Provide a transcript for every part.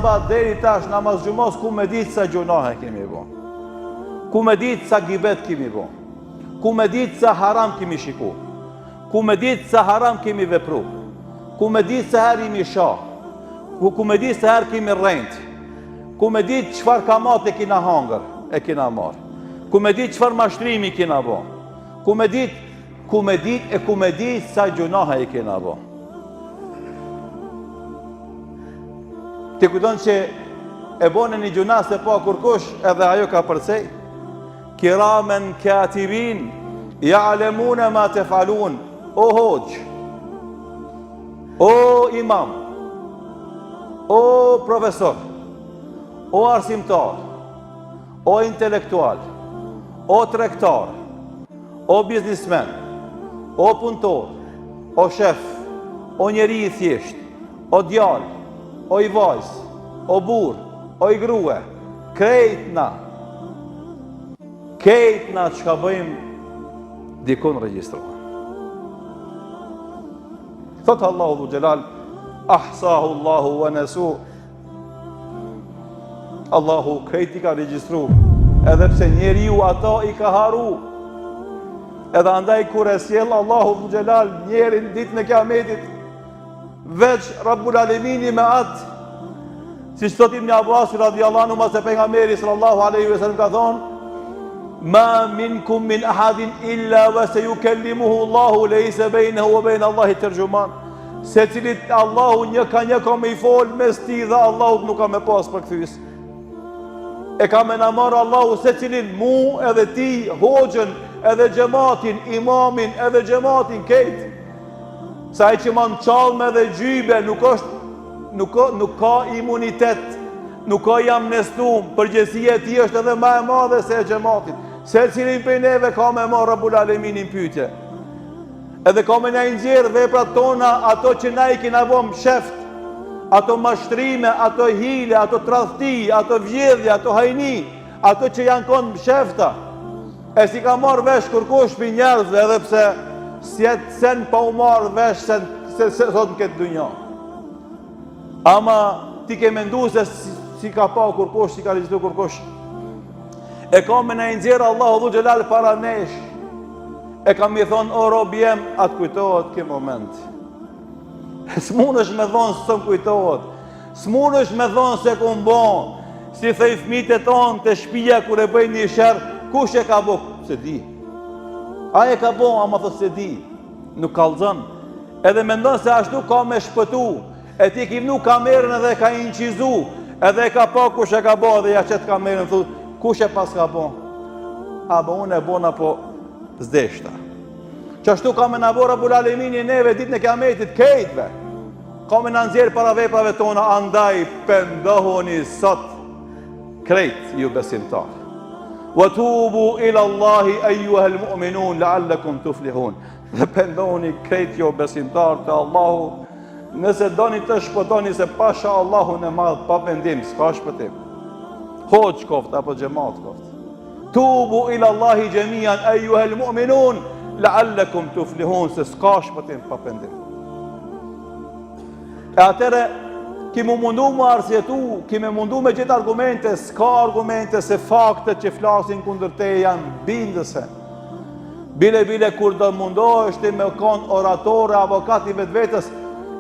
sahabat deri tash namaz xhumos ku me ditë sa gjunahe kemi bo, ku me ditë sa gibet kemi bo, ku me ditë sa haram kemi shiku, ku me ditë sa haram kemi vepru, ku me ditë sa her imi shah, ku me ditë sa her kemi rrejt, ku me ditë qëfar kamat e kina hangër, e kina marë, ku me ditë qëfar mashtrimi kina bo, ku me ditë sa gjunahe e kina bo. Ti kujton që e bone një gjuna se pa kurkush edhe ajo ka përcej. Kiramen katibin, ja'lemune ma tefalun. O hoqë, o imam, o profesor, o arsimtar, o intelektual, o tregtar, o biznismen, o punëtor, o shef, o njeri i thjesht, o djalë, o i vajz, o bur, o i grue, krejtna që ka bëjmë dikun registrojnë. Thotë Allahu dhu gjelal, ahsahu Allahu wa nesu, Allahu krejt i ka registru, edhe pse njeri ju ato i ka haru, edhe andaj kur e sjell Allahu dhu gjelal njerin ditë në kiametit, veç Rabbul Alemini me atë, si që thot Ibn Abbas radiallahu anhu, ma se pejgamberi sallallahu aleyhi ve sellem ka thonë, ma minkum min ahadin illa wa se ju kellimuhu Allahu lejse bejnehu wa bejnë Allahi tërgjuman, se cilit Allahu një ka me i folë mes ti dhe Allahu nuk ka me pas për këthys. E ka me në marë Allahu se cilin mu edhe ti, hoxën, edhe gjematin, imamin, edhe gjematin, kejtë. Sa i që manë qalme dhe gjybe, nuk ka imunitet, nuk ka amnestum, përgjësia e ti është edhe ma e madhe se e gjematit. Se cilin për neve ka me marë Rabbul Aleminin pyetje. Edhe ka me në nxjerë veprat tona, ato që na i kina bom sheft, ato mashtrime, ato hile, ato tradhti, ato vjedhje, ato hajni, ato që janë konë shefta. E si ka marrë vesh kërkosh për njerëzve, edhe pse sjetë sen pa u marrë vesh se sot në këtë dunja. Ama ti ke mendu se si ka pa kërkosh, si ka registru kërkosh. E ka me në nxjerë Allahu dhu gjelal para nesh. E kam i thonë, o robi jem, atë kujtohet këj moment. S'mun është me thonë së më kujtohet. S'mun është me thonë se ku bon. Si thej fmit e tonë të shpia kër e bëjnë një shërë, kush e ka bo? Se di. Aje ka bo, ama thë se di. Nuk kalzën. Edhe me ndonë se ashtu ka me shpëtu. E ti kivnu kamerën edhe ka inqizu. Edhe ka pa kush e ka bo edhe ja qëtë kamerën, thu, kush e pas ka bo? A bo unë e bona po zdeshta. Qashtu ka me nabora Rabbul Alemini neve dit në kiametit kejtve. Ka me në nëzjerë para veprave tona, andaj pëndohoni sot krejt ju besimtar. Wa tubu ila Allahi ejuhel mu'minun la'allakum tuflihun. Dhe pëndohoni krejt ju besimtar të Allahu, nëse doni të shpëtoni se pasha Allahu në madhë pa pendim, s'ka shpëtim. Hoq koft apo gjemat koft. Tubu ila Allahi gjemian ejuhel mu'minun la'allakum tuflihun, se s'ka shpëtim pa pendim. E atere, kime mundu më arsjetu, kime mundu me gjithë argumente, s'ka argumente se faktet që flasin kundër te janë bindëse. Bile kur do mundoheshti me konë oratore, avokati vetë vetës,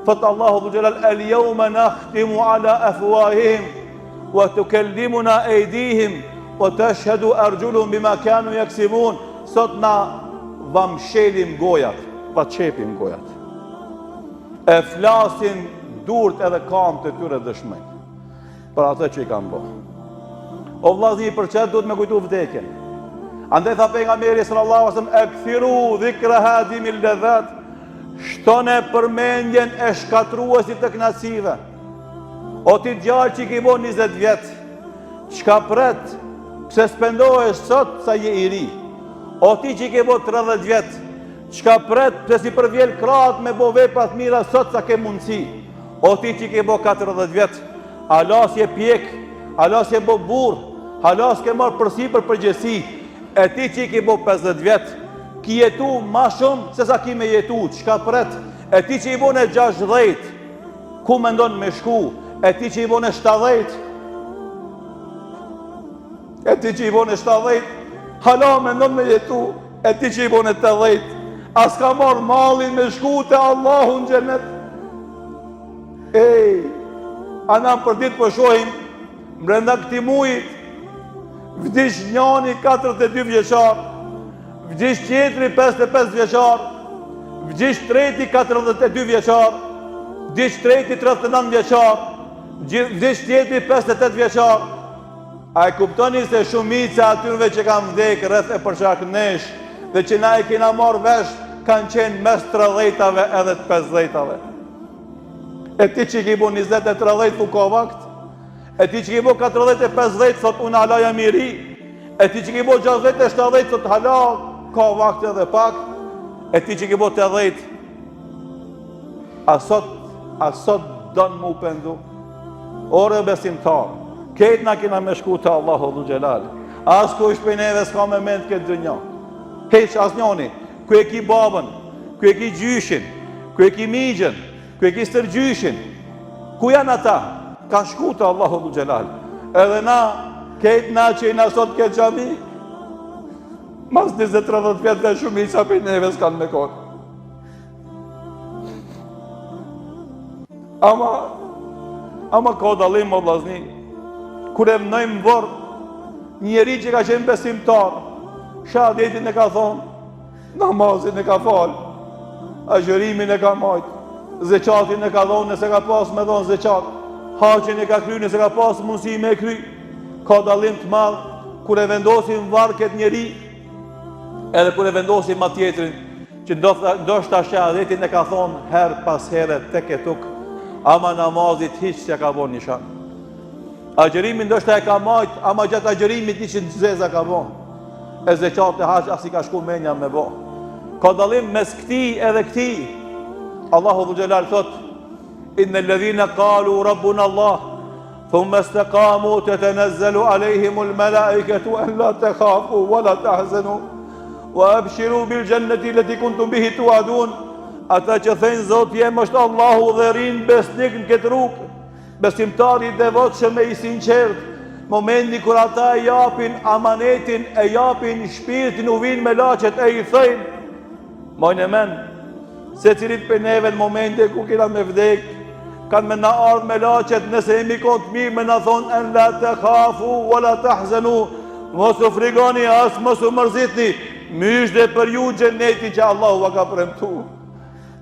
thëtë Allahu dhu gjelal, el jaume nakhtimu ala afuahim, wa tukellimuna ejdihim, wa të shhedu argjullum bima kanu jaksibun, sot na vam shelim gojat, va qepim gojat. E flasin durët edhe kam të tyre dëshmën, për atë që i kam bo. O vlazni, për qëtë duhet me kujtu vdekin. Andaj tha pejgamberi sallallahu alaihi wasallam, e këthiru dhikra hadimi ledhat, shtone përmendjen e shkatruesit të knacive. O ti djarë që i ki bo 20 vjetë, qka pret, pse spendohesh sot sa je i ri. O ti që i ke bo 30 vjetë, qka pret, pse si përvjel kratë me bo veprat mira sot sa ke mundësi. O ti që i ke bo 40 vjetë, alas je pjek, alas je bo burë, alas ke marë përsi për përgjësi. E ti që i ke bo 50 vjetë, ki jetu ma shumë se sa ki me jetu, qka pret. E ti që i bo në 60, ku me ndonë me shku. e ti që i bone 70, e ti që i bone 70, hala me nën me jetu, e ti që i bone 80, as ka marrë malin me shku të Allahu në xhenet. Ej, anam për ditë për shohim, mbrenda këti mujit, vdish njani 42 vjeqar, vdish tjetri 55 vjeqar, vdish treti 42 vjeqar, vdish treti 39 vjeqar, vdish tjetri 58 vjeqar. A e kuptoni se shumica atyre që kanë vdekë rreth e përshak nesh, dhe që na e kina marrë vesh, kanë qenë mes 30-ave edhe të 50-ave. E ti që ki bu 20 e 30 fu ka vakt, e ti që ki bu 40 e 50 sot unë hala jam i ri, e ti që ki bu 60 e 70 sot hala ka vakt edhe pak, e ti që ki bu 80, a sot donë mu pendu. Ore besimtar, ketë na kina me shku të Allahu dhu Gjelal, as ku ishpe neve s'ka me mend këtë dënja, heq as njoni, ku e ki babën, ku e ki gjyshin, ku e ki migjen, ku e ki stërgjyshin, ku janë ata? Ka shku të Allahu dhu Gjelal. Edhe na, ketë na që i na sot këtë gjami, mas 20-30 vjetë dhe shumica për neve s'kanë me konë. Ama ka dalim o vllazni, kur e mënojmë vorë, njeri që ka qenë besimtar, shahadetin e ka thonë, namazin e ka falë, agjërimin e ka majtë, zeqatin e ka dhonë nëse ka pas me dhonë zeqat, haqin e ka kry nëse ka pas mundësi me kry. Ka dalim të madhë, kur e vendosim varë këtë njeri, edhe kur e vendosim ma tjetrin, që ndoshta shahadetin e ka thonë her pas herë tek e tuk, ama namazit hiç që ka bon një shanë. Agjërimin ndoshta e ka majtë, ama gjatë agjërimit ishë në zeza ka bon. E zeqat e haq as i ka shku menja me bo. Ka dalim mes këti edhe këti. Allahu dhu Gjelal thot, inne ledhina kalu rabbuna Allah, thumme stekamu të të nëzzelu alejhimu l'melaiketu en la të khafu, wa la të ahzenu, wa abshiru bil gjenneti leti kuntum bihi tu adun. Ata që thejnë Zot jem është Allahu dhe rinë besnik në këtë rrugë, besimtari devotshëm e i sinqert, momenti kur ata e japin amanetin, e japin shpirtin, u vinë me laqet e i thejnë, mojnë e men, se cilit për neve në momente ku kina me vdek, kanë me na ardhë me laqet, nëse imi kontë mirë me na thonë, en la të khafu, wa la të ahzenu, mos u frigoni, as mos u mërzitni, mysh dhe për ju gjenneti që Allahu va ka premtu.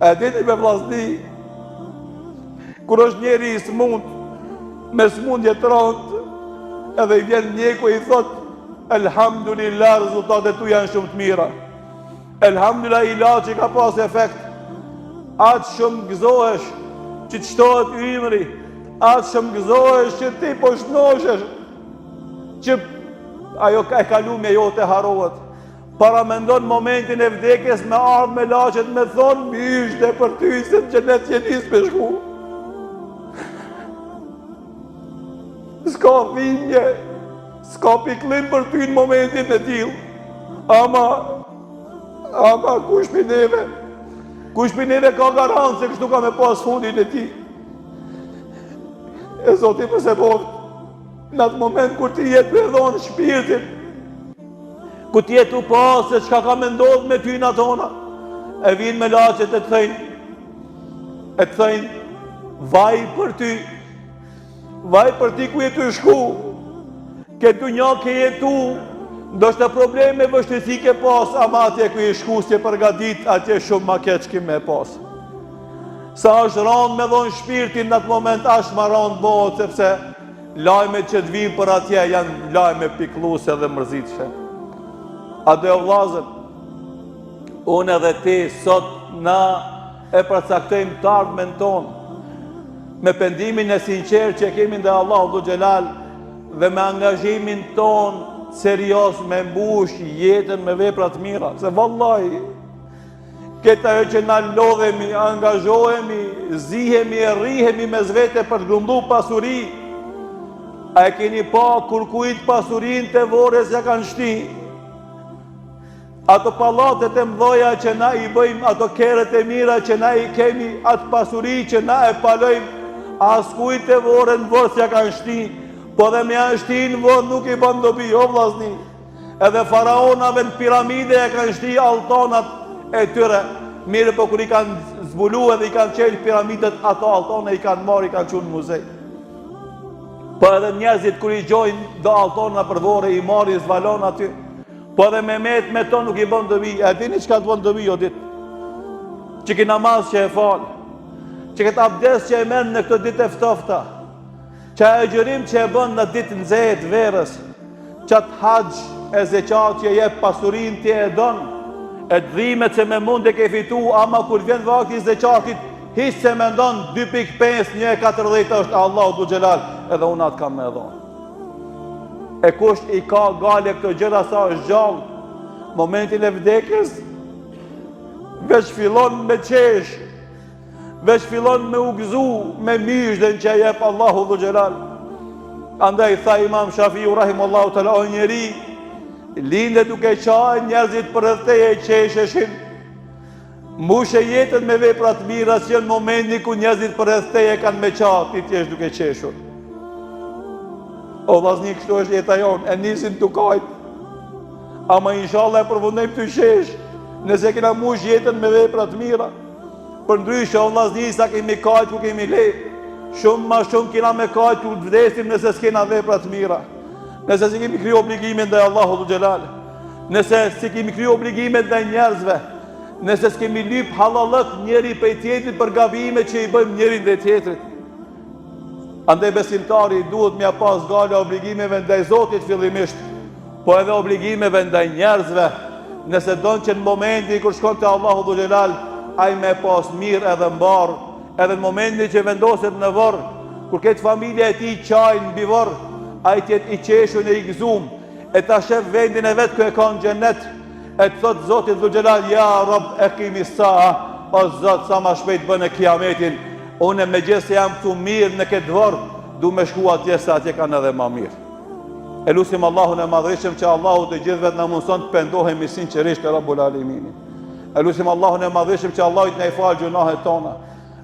E dini me vllazni, kur është njeri i smund, me smundje të rëndë, edhe i vjen njeku i thot, elhamdulillah, rezultatet tu janë shumë të mira. Elhamdulillah, ilaçi ka pas efekt. Atë shumë gëzohesh që të shtohet ymri, atë shumë gëzohesh që ti po shnoshesh, që ajo e kalume jote harohet. Para mendon momentin e vdekjes me ardhë me laqet me thonë, mysh dhe për ty se në gjenet jenis me shku. S'ka dhimbje, s'ka piklim për ty në momentin e tillë. Ama kush për neve ka garantë se kështu ka me pas fundin e ti. E Zoti përse bovë, në atë moment kur ti jetë me dhonë shpirtin, ku ti jetë u pasë se qka ka me ndodhë me ty në atona, e vinë me laqet e të thëjnë, vaj për ty ku jetu shku, këtu një ke jetu, ndoshta probleme vështësi ke pas, ama atje ku je shku si e përgadit, atje shumë ma keq ki me pas. Sa është randë me dhonë shpirtin në atë moment, ashtë ma randë bëhët, sepse lajmet që të vinë për atje janë lajme pikluse dhe mërzitëshe. A dhe o vlazën, unë edhe ti sot na e përcaktojmë të ardhmen tonë, me pendimin e sinqerë që kemi ndaj Allahu dhu Gjelal, dhe me angazhimin tonë serios me mbush jetën me vepra të mira. Se vallahi, këta ajo që na lodhemi, angazhohemi, zihemi e rrihemi me zvete për të grumbu pasuri, a e keni pa kur kujt pasurin të vores ja kanë shti? Ato palatet e mdhoja që na i bëjmë, ato keret e mira që na i kemi, atë pasuri që na e palojmë, as kujt e vorën vorë s'ja kanë shti, po dhe me janë shti në vorë nuk i bën dobi, o vllazni. Edhe faraonave në piramide e kanë shti altonat e tyre, mirë po kur i kanë zbulu edhe i kanë qelë piramidet, ato altone i kanë marë, i kanë qunë muzej. Po edhe njerëzit kur i gjojnë do altona për vore, i marë, i zvalon aty, po edhe me me to nuk i bën dobi. E dini që ka të bën dobi o ditë? Që ki namaz që e falë, që këtë abdes që e menë në këtë ditë e ftofta, që e gjërim që e bën në ditë në zetë verës, që atë haqë e zeqat që e jep pasurin të e donë, e dhimet që me mund e ke fitu, ama kur vjen vakti zeqatit, hisë që me ndonë 2.5, 1.40 është Allahu dhu gjelal, edhe unë atë kam me dhonë. E kush i ka gale këtë gjëra sa është gjallë, momentin e vdekjes, veç fillon me qesh, veç fillon me u gëzu, me myshdën që jep Allahu dhu gjelal. Andaj tha Imam Shafiu rahimullahu ta'ala, o njeri, linde duke qaj njerëzit për rëtheje e qesheshin, mushe jetën me veprat mira që në momenti ku njerëzit për rëtheje kanë me qaj, ti t'jesh duke qeshur. O vllazni, kështu është jeta jonë, e nisin të kajt, ama inshallah e përfundojmë të qesh, nëse kena mush jetën me veprat mira. Për ndryshe, o vllazni, sa kemi kajt ku kemi le, shumë ma shumë kena me kajt ku të vdesim nëse s'kena veprat mira. Nëse si kemi kriju obligimin dhe Allahu dhu gjelal, nëse si kemi kriju obligimin dhe njerëzve, nëse s'kemi lyp halalët njeri për tjetrit për gabime që i bëjmë njerin dhe tjetrit. Andaj besimtari duhet mja pas gale obligimeve ndaj Zotit fillimisht, po edhe obligimeve ndaj njerëzve, nëse donë që në momenti kur shkon të Allahu dhu gjelal, aj me pas mirë edhe mbarë, edhe në momenti që vendoset në vërë, kur këtë familje e ti qajnë në bivërë, aj tjetë i qeshun e i gëzum, e ta shef vendin e vetë kë e ka në gjennet, e të thotë Zotit dhu gjelal, ja Rab e kimi sa, o Zot sa ma shpejt bënë e kiametin, une me gjithë se jam këtu mirë në këtë vërë, du me shku atje se atje kanë edhe ma mirë. E lusim Allahun e madhrishëm që Allahu të gjithëve të në mundëson të pendohemi sinqerisht e Rabbul Alimini. E lusim Allahun e madhrishëm që Allahu të ne i falë gjunahet tona.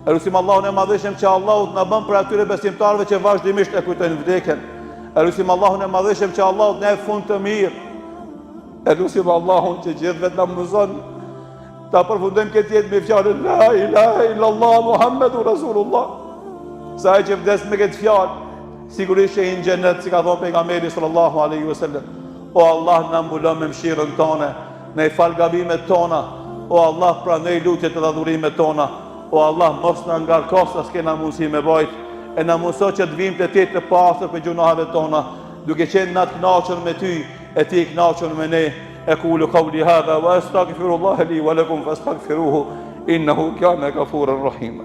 E lusim Allahun e madhrishëm që Allahu të në bën për atyre besimtarve që vazhdimisht e kujtojnë vdekjen. E lusim Allahun e madhrishëm që Allahu të ne e fund të mirë. E lusim Allahun që gjithëve të në mundëson ta përfundojmë këtë jetë me fjalën La ilaha illallah Muhammedu Rasulullah. Sa e që vdes me këtë fjalë, sigurisht që i në gjennet, si ka thonë pejgamberi sallallahu alaihi wasallam. O Allah, në mbulon me mshirën tone, në i fal gabimet tona. O Allah, pranej lutjet dhe dhurimet tona. O Allah, mos në ngarkos as kena mundësi me bajt, e në mundëso që të vim të ti të pasër për gjunaheve tona, duke qenë në të knaqën me ty, e ti knaqën me ne. E kulu qawli hadha, wa astaghfirullaha li wa lakum fa astaghfiruhu, innahu kana ghafuran rahima.